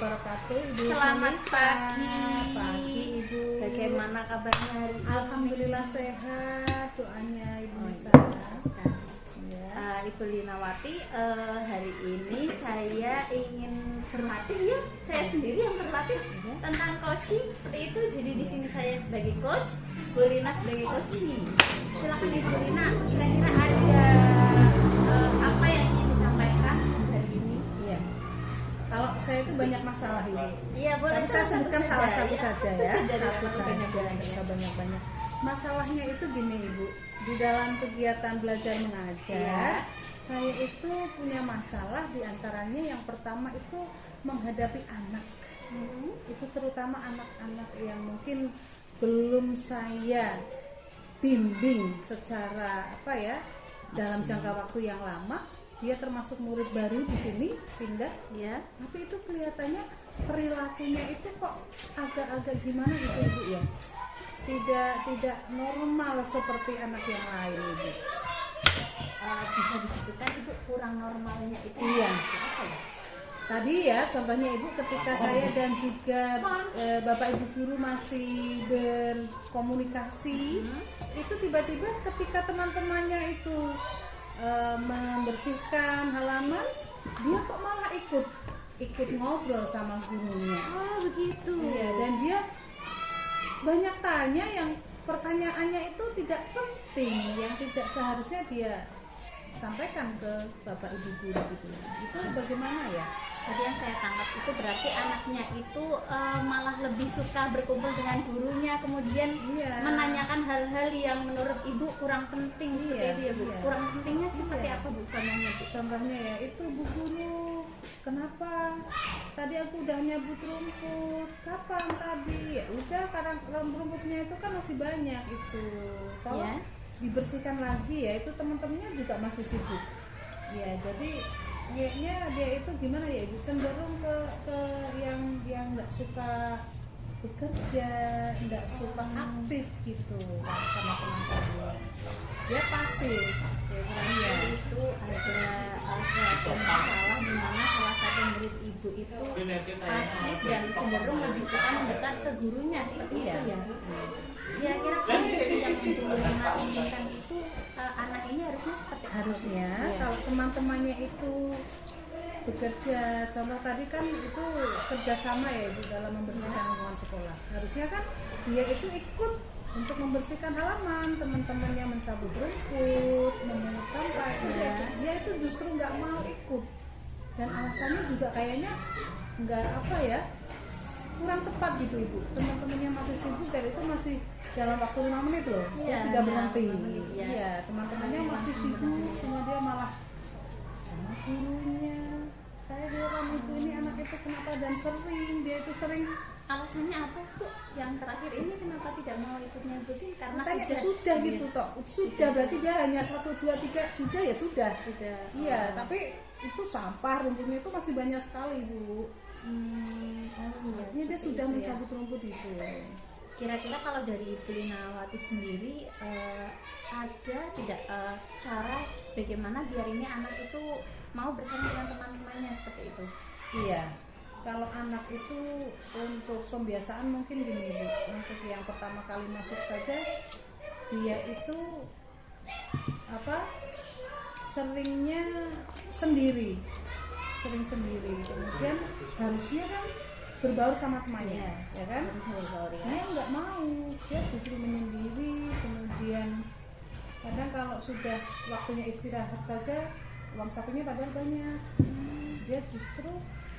wabarakatuh. Ibu Selamat Melisa. pagi. Pagi Ibu. Bagaimana kabarnya hari ini? Alhamdulillah sehat. Doanya Ibu Melisa. Ya. Ibu Linawati, hari ini saya ingin berlatih ya. Saya sendiri yang berlatih tentang coaching seperti itu. Jadi di sini saya sebagai coach, Bu Lina sebagai coaching. Silakan Ibu Lina, kira-kira ada apa yang ingin disampaikan hari ini? Iya. Kalau saya itu banyak masalah Ibu. Iya, boleh. Tapi saya sebutkan salah satu saja ya. Satu Satu saja, nggak usah banyak-banyak. Masalahnya itu gini Ibu, di dalam kegiatan belajar mengajar, saya itu punya masalah, diantaranya yang pertama itu menghadapi anak. Itu terutama anak-anak yang mungkin belum saya bimbing secara dalam jangka waktu yang lama. Dia termasuk murid baru di sini, pindah, Ya. tapi itu kelihatannya perilakunya itu kok agak-agak gimana gitu Ibu ya, tidak normal seperti anak yang lain Ibu. Bisa disebutkan itu kurang normalnya itu Iya. apa ya? Tadi ya contohnya Ibu, ketika saya dan juga Bapak Ibu guru masih berkomunikasi, itu tiba-tiba ketika teman-temannya itu membersihkan halaman, dia kok malah ikut ngobrol sama gurunya. Oh begitu. Iya, dan dia banyak tanya yang pertanyaannya itu tidak penting, yang tidak seharusnya dia sampaikan ke Bapak Ibu guru gitu. Itu bagaimana ya? Tadi yang saya tangkap itu berarti anaknya itu malah lebih suka berkumpul dengan gurunya, kemudian menanyakan hal-hal yang menurut ibu kurang penting seperti itu ya Bu. Kurang pentingnya seperti apa Bu contohnya Bu? Contohnya ya itu, Bu guru, kenapa tadi aku udah nyabut rumput, kapan tadi? Ya udah, karena rumputnya itu kan masih banyak itu, tolong dibersihkan lagi ya. Itu teman-temannya juga masih sibuk ya, jadi kayaknya dia itu gimana ya Ibu, cenderung ke yang nggak suka bekerja, nggak suka aktif gitu sama teman-temannya, dia pasif ya. Itu ada suatu masalah di mana salah satu murid ibu itu pasif dan cenderung lebih suka mendekat ke gurunya seperti itu ya. Kira-kira kondisi yang Ibu Lina inginkan itu anak ini harusnya seperti harusnya kalau teman-temannya itu bekerja, contoh tadi kan itu kerjasama ya Ibu dalam membersihkan lingkungan sekolah. Harusnya kan dia itu ikut untuk membersihkan halaman, teman-temannya mencabut rumput, memungut sampah, dia itu justru nggak mau ikut, dan alasannya juga kayaknya nggak kurang tepat gitu Ibu. Teman-temannya masih sibuk dan itu masih dalam waktu 5 menit loh, dia sudah berhenti. Iya, teman-temannya masih sibuk, semua dia malah sama gurunya. Saya bilang, Ibu ini anak itu kenapa, dan dia itu sering. Alasannya apa tuh? Yang terakhir ini kenapa tidak mau ikut nyebutin? Karena sudah gitu toh. Sudah berarti dia hanya 1, 2, 3 sudah ya sudah. Iya, tapi itu sampah rumputnya itu masih banyak sekali Bu. Ini dia sudah mencabut rumput itu. Kira-kira kalau dari Ibu Linawati sendiri ada tidak cara bagaimana biar ini anak itu mau bersama dengan teman-temannya seperti itu? Iya. Kalau anak itu untuk pembiasaan mungkin gini Bu, untuk yang pertama kali masuk saja dia itu seringnya sendiri, kemudian harusnya kan berbaur sama temannya, ya kan? Dia nggak mau, dia justru menyendiri. Kemudian kadang kalau sudah waktunya istirahat saja, uang sakunya padahal banyak, dia justru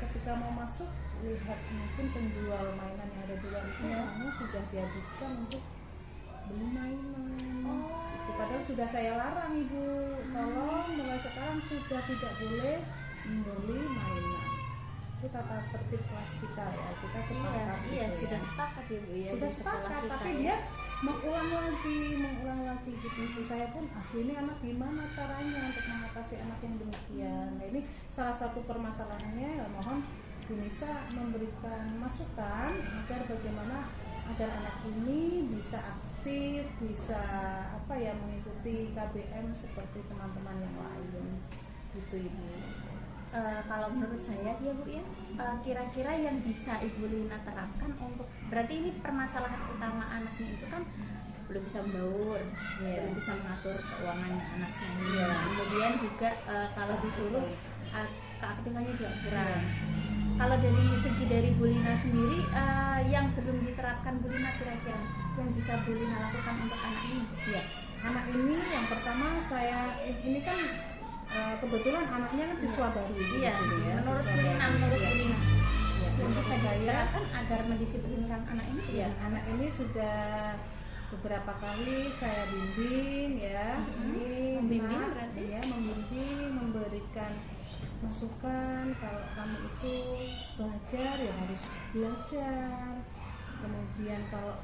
ketika mau masuk lihat mungkin penjual mainan yang ada di luar itu sudah dihabiskan untuk beli mainan. Itu padahal sudah saya larang Ibu, tolong mulai sekarang sudah tidak boleh membeli mainan. Itu tata tertib kelas kita ya, kita sepakat. Sudah sepakat ya Bu ya. Sudah sepakat, tapi dia mengulang lagi gitu. Saya pun ini anak gimana caranya untuk mengatasi anak yang demikian. Nah, ini salah satu permasalahannya. Mohon Bu Nisa memberikan masukan agar anak ini bisa aktif, bisa mengikuti KBM seperti teman-teman yang lain gitu Ibu. kalau menurut saya sih ya Bu ya, kira-kira yang bisa Ibu Lina terapkan untuk, berarti ini permasalahan utama anaknya itu kan belum bisa membaur, belum bisa mengatur keuangannya anaknya. Kemudian juga kalau disuruh keaktifannya juga kurang. Kalau dari segi dari Bu Lina sendiri, yang belum diterapkan Bu Lina kira-kira yang bisa Bu Lina lakukan untuk anak ini? Ya, anak ini yang pertama ini kan kebetulan anaknya kan siswa baru di sini ya. Menurut Bu Lina, ya, yang bisa saya diterapkan agar mendisiplinkan anak ini? Ya, anak ini sudah beberapa kali saya bimbing ya. Ini membimbing berarti? Ya, membimbing, memberikan masukan kalau kamu itu belajar ya harus belajar. Kemudian kalau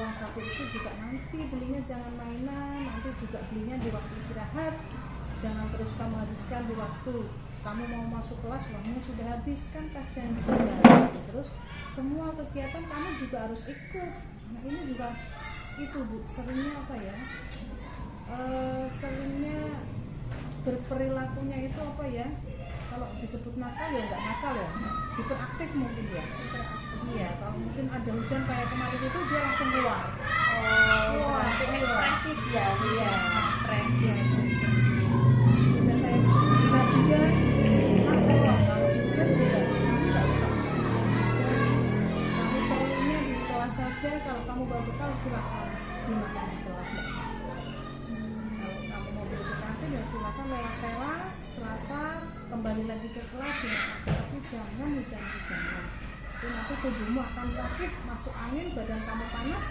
uang saku itu juga nanti belinya jangan mainan, nanti juga belinya di waktu istirahat, jangan terus kamu habiskan di waktu kamu mau masuk kelas uangnya sudah habis, kan kasihan juga. Terus semua kegiatan kamu juga harus ikut. Nah ini juga itu Bu, seringnya apa ya, seringnya berperilakunya itu apa ya, kalau disebut nakal ya nggak nakal ya, hiperaktif mungkin ya. Iya, kalau mungkin ada hujan kayak kemarin itu dia langsung keluar. Berarti ekspresif ya, iya, ekspresif. Sudah saya bilang juga, kalau hujan juga nggak usah hujan. Kamu perlunya di kelas saja, kalau kamu bawa bekal silakan dimakan di kelas. Kalau kamu mau beli ke kantin ya silakan lewat kelas, Selasa kembali lagi ke kelas dimakan, tapi jangan hujan-hujanan. Nanti tubuhmu akan sakit, masuk angin, badan kamu panas,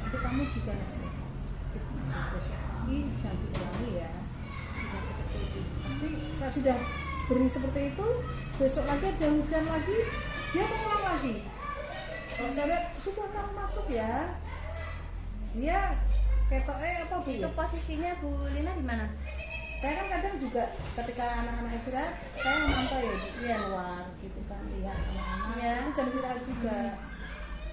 nanti kamu juga sakit. Besok pagi jangan diulangi ya, sudah seperti itu. Nanti saya sudah beri seperti itu, besok lagi ada hujan lagi, dia mengulang lagi. Kalau saya lihat sudah kamu masuk ya, dia ketoknya apa Bu? Itu posisinya Bu Lina di mana? Saya kan kadang juga ketika anak-anak istirahat, saya memantau ya luar gitu kan, lihat anak-anak itu jam istirahat juga.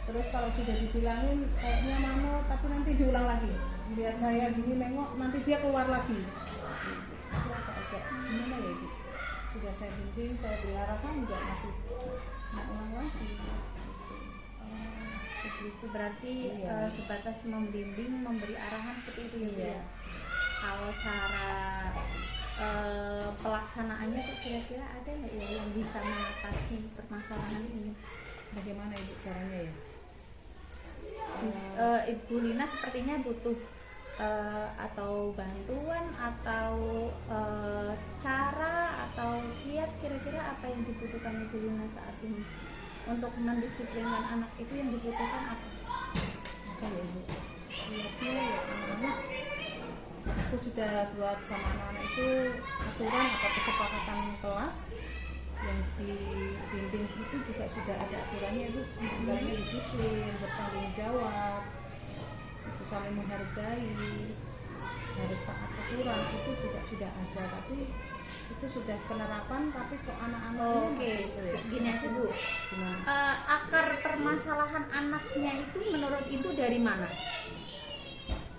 Terus kalau sudah dibilangin kayaknya mano, tapi nanti diulang lagi, lihat saya gini nengok, nanti dia keluar lagi. Itu agak gimana ya Bu? Sudah saya bimbing, saya beri harapan juga masih mau ulang lagi. Itu berarti sebatas membimbing, memberi arahan seperti itu ya. Kalau cara pelaksanaannya tuh kira-kira ada nggak ya yang bisa mengatasi permasalahan ini? Bagaimana Ibu caranya ya? Ibu Lina sepertinya butuh atau bantuan atau cara atau lihat kira-kira apa yang dibutuhkan Ibu Lina saat ini untuk mendisiplinkan anak itu, yang dibutuhkan apa? Apa ya Ibu? Lihatnya ya anak-anak, aku sudah buat sama anak-anak itu aturan atau kesepakatan kelas yang dibimbing itu juga sudah ada aturannya itu, antaranya disiplin, bertanggung jawab, itu saling menghargai, harus taat aturan, itu juga sudah ada, tapi itu sudah penerapan, tapi kok anak-anak gini aja Bu, akar permasalahan anaknya itu menurut Ibu dari mana?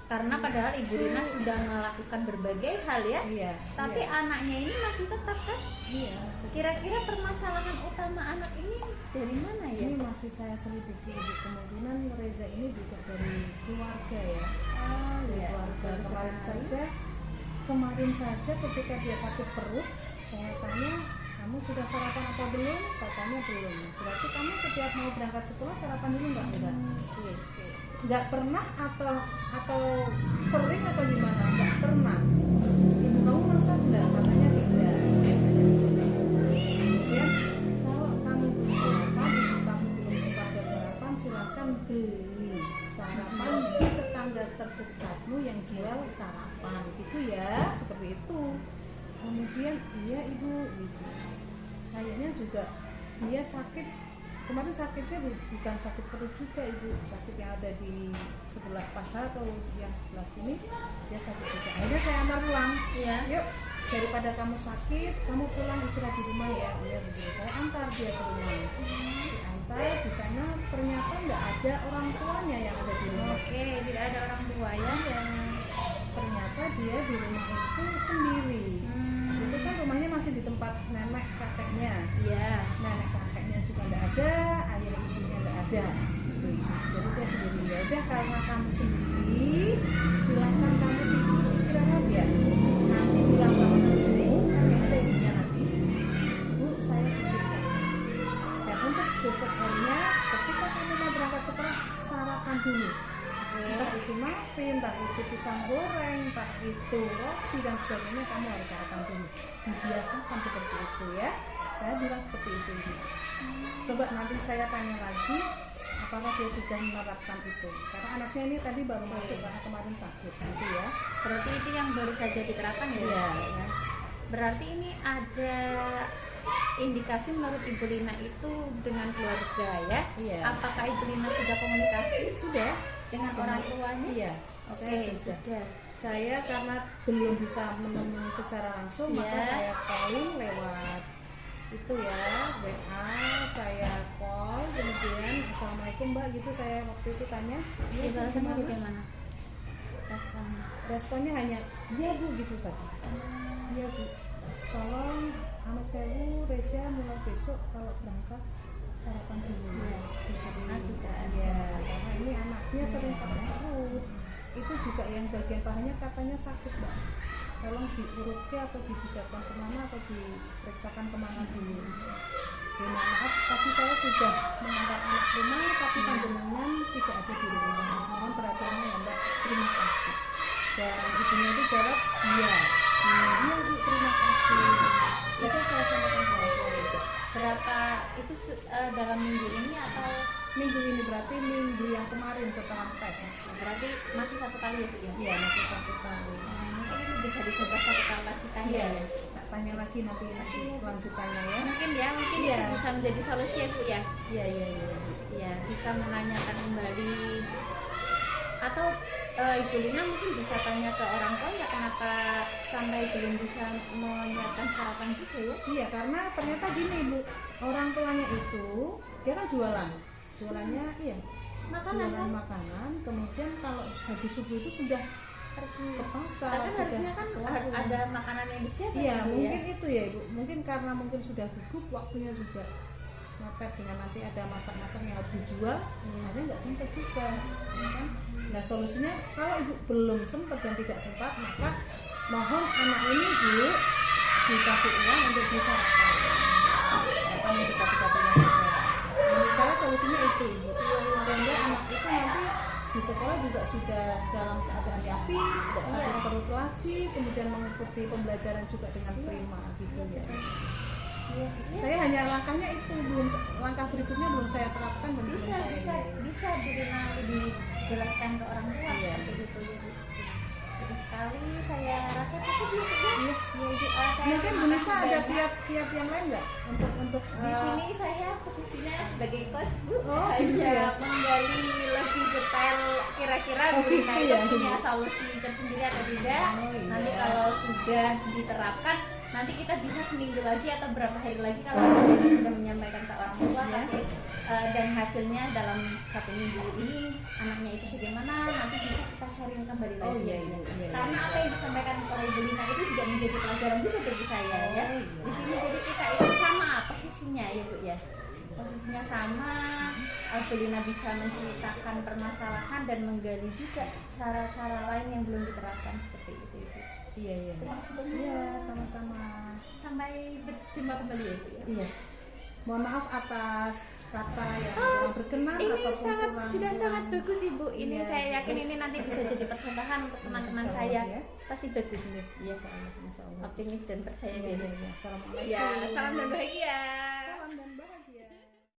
Karena padahal Ibu Lina sudah melakukan berbagai hal ya, tapi anaknya ini masih tetap kan? Kira-kira permasalahan utama anak ini dari mana ya? Ini masih saya selidiki Ibu, kemungkinan Reza ini juga dari keluarga ya. Keluarga. Kemarin saja ketika dia sakit perut, saya tanya, kamu sudah sarapan apa belum? Katanya belum. Berarti kamu setiap mau berangkat sekolah sarapan dulu nggak? Nggak pernah atau sering atau gimana? Nggak pernah. Ibu kamu merasa enggak? Katanya tidak. Saya tanya seperti itu. Kemudian kalau kamu belum sarapan, ibu kamu belum sempat buat sarapan, silakan beli sarapan di tetangga terdekatmu yang jual sarapan, gitu ya, seperti itu. Kemudian iya Ibu, gitu. Kayaknya juga dia sakit. Kemarin sakitnya bukan sakit perut juga Ibu, sakit yang ada di sebelah paha atau yang sebelah sini, dia sakit juga. Akhirnya saya antar pulang. Yuk, daripada kamu sakit, kamu pulang istirahat di rumah ya. Iya begitu. Saya antar dia ke rumah. Diantar, di sana ternyata nggak ada orang tuanya yang ada di rumah. Tidak ada orang tua ya. Ternyata dia di rumah itu sendiri. Itu kan rumahnya masih masih di tempat nenek kakeknya. Iya. Nenek kakeknya juga nggak ada, ayah ibunya nggak ada gitu. Jadi dia sendiri. Ya udah, karena kamu sendiri, silahkan kamu tidur istirahat ya. Nanti bilang sama ibu, kan yang ada ibunya nanti, Bu, saya tidur sana. Dan untuk besok harinya, ketika kamu mau berangkat sekolah, sarapan dulu. Entah itu nasi, entah itu pisang goreng, entah itu roti dan sebagainya, kamu harus sarapan dulu. Dibiasakan seperti itu ya. Saya bilang seperti itu. Coba nanti saya tanya lagi, apakah dia sudah menerapkan itu. Karena anaknya ini tadi baru masuk karena kemarin sakit, gitu ya. Berarti itu yang baru saja diterapkan ya? Iya. Ya. Berarti ini ada indikasi menurut Ibu Lina itu dengan keluarga ya? Iya. Apakah Ibu Lina sudah komunikasi? Sudah. Dengan orang tuanya? Iya. Oke, Saya sudah. Saya karena belum bisa menemui secara langsung, Iya. maka saya calling lewat itu ya, WA, saya call, kemudian Assalamualaikum Mbak, gitu saya waktu itu tanya. Iya, Balasannya gimana? bagaimana? Responnya? Responnya hanya iya Bu, gitu saja. Iya Bu, tolong anak saya Bu, Resya mulai besok kalau berangkat sarapan dulu. Iya. Ya, karena ini anaknya sering sakit perut. Itu juga yang bagian pahanya katanya sakit Mbak. Tolong diuruti atau dibicarakan kemana atau diperiksakan kemana dulu. Ya, maaf, tapi saya sudah mengangkat anak ke rumah, tapi panjenengan tidak ada di rumah. Mohon perhatiannya ya Mbak, terima kasih. Dan ibunya itu jawab, iya. Iya Bu, terima kasih. Itu saya sampaikan ke orang tua itu. Berapa itu dalam minggu ini atau Minggu ini berarti minggu yang kemarin setelah tes. berarti masih satu kali ya Bu ya? Iya, masih 1 tahun. Mungkin ini bisa dicoba satu kali lagi tanya Iya, ya? tak tanya lagi nanti kelanjutannya ya. Mungkin ya, mungkin Iya. itu bisa menjadi solusi ya Bu ya? Iya, iya, iya. Ya, bisa menanyakan kembali atau Ibu Lina mungkin bisa tanya ke orang tua ya kenapa sampai belum bisa menyiapkan sarapan juga ya? Iya, karena ternyata gini Bu, orang tuanya itu dia kan jualannya iya, Makanan jualan kan? makanan. Kemudian kalau habis subuh itu sudah Pergi. ke pasar, Karena sudah harusnya kan ke warung. ada makanan yang disiapkan Iya, gitu mungkin itu ya Ibu. Mungkin karena mungkin sudah gugup, waktunya juga mepet dengan nanti ada masak-masak yang harus dijual, akhirnya nggak sempat juga, ya kan? Nah solusinya kalau Ibu belum sempat dan tidak sempat, maka mohon anak ini Bu dikasih uang untuk disarapan. Apa yang dikasih katanya? Menurut saya solusinya itu Ibu, sehingga anak itu nanti di sekolah juga sudah dalam keadaan yakin, tidak sakit perut lagi, kemudian mengikuti pembelajaran juga dengan prima gitu ya. Iya. Saya hanya langkahnya itu, belum langkah berikutnya belum saya terapkan dan belum bisa saya bisa Bu Lina lebih jelaskan ke orang tua Iya. seperti itu ya Bu. Jadi sekali saya rasa cukup ya Bu. Iya, iya, iya. Saya Mungkin Bu terima Nisa kasih ada banyak. kiat-kiat yang lain nggak untuk Di sini saya posisinya sebagai coach Bu, Oh, hanya gitu ya. menggali lebih detail kira-kira Oh, Bu Lina gitu itu ya. punya solusi tersendiri atau tidak. Oh, iya. Nanti kalau sudah diterapkan, nanti kita bisa seminggu lagi atau berapa hari lagi kalau Bu Lina sudah menyampaikan ke orang tua Ya. tapi dan hasilnya dalam 1 minggu ini anaknya itu bagaimana, nanti bisa kita sharing kembali lagi. Oh, iya, iya, iya. Karena apa yang disampaikan oleh Ibu Lina itu juga menjadi pelajaran juga bagi saya ya. Oh, iya. Di sini jadi kita itu sama posisinya ya Bu ya. Posisinya sama, Bu Lina bisa menceritakan permasalahan dan menggali juga cara-cara lain yang belum diterapkan seperti itu Ibu. Iya, iya. Terima kasih banyak. Iya, sama-sama. Sampai berjumpa kembali ya Bu ya. Iya. Mohon maaf atas kata yang kurang berkenan Ini ataupun sangat kurang sudah sangat bagus Ibu. Ini Iya, saya yakin bagus. ini nanti bisa jadi percontohan untuk teman-teman Insya Allah, saya. ya. Pasti bagus. Iya, insya Allah, insya Allah. Optimis dan percaya Iya, diri. iya, iya. Assalamualaikum. Ya, salam dan bahagia. Salam dan bahagia.